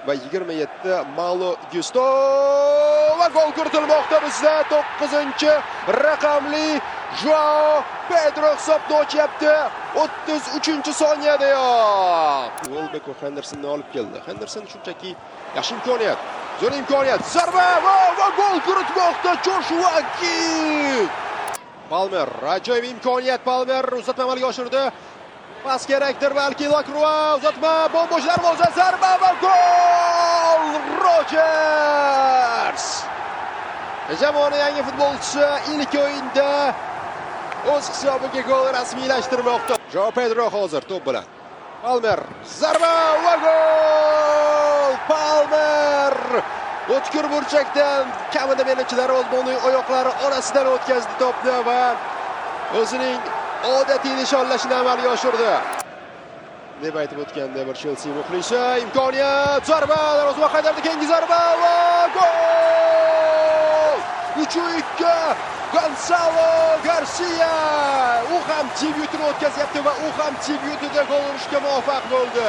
va 27 Malo Gusto va gol kiritilmoqda bizda 9-raqamli Joao Pedro hisobni ochyapti 33-soniyadayoq. Welbeck Hendersonni olib keldi. Henderson shunchaki yaxshi imkoniyat, zo'r imkoniyat, zarba va gol kiritmoqda Joshua King. Palmer, ajoyib imkoniyat, Palmer uzatma amalga oshirdi. Pas kerakdir balki, Lakrua uzatma, bombosh darvoza, zarba va gol! Rodgers! Jamoaning yangi futbolchisi ilk o'yinda o'z hisobiga gol rasmiylashtirmoqda. Joao Pedro hozir to'p bilan. Palmer, zarba va gol! Palmer! O'tkir burchakdan kamida menimcha darvozabonning oyoqlari orasidan o'tkazdi to'pni va o'zining odatiy nishonlashini amalga oshirdi. Deb aytib o'tganda bir Chelsea muxlisi, imkoniyat, zarba, darvozaga qaytardi, keyingi zarba va gol! 3-2 Gonzalo Garcia! U ham debyutini o'tkazyapti va u ham debyutida gol urishga muvaffaq bo'ldi.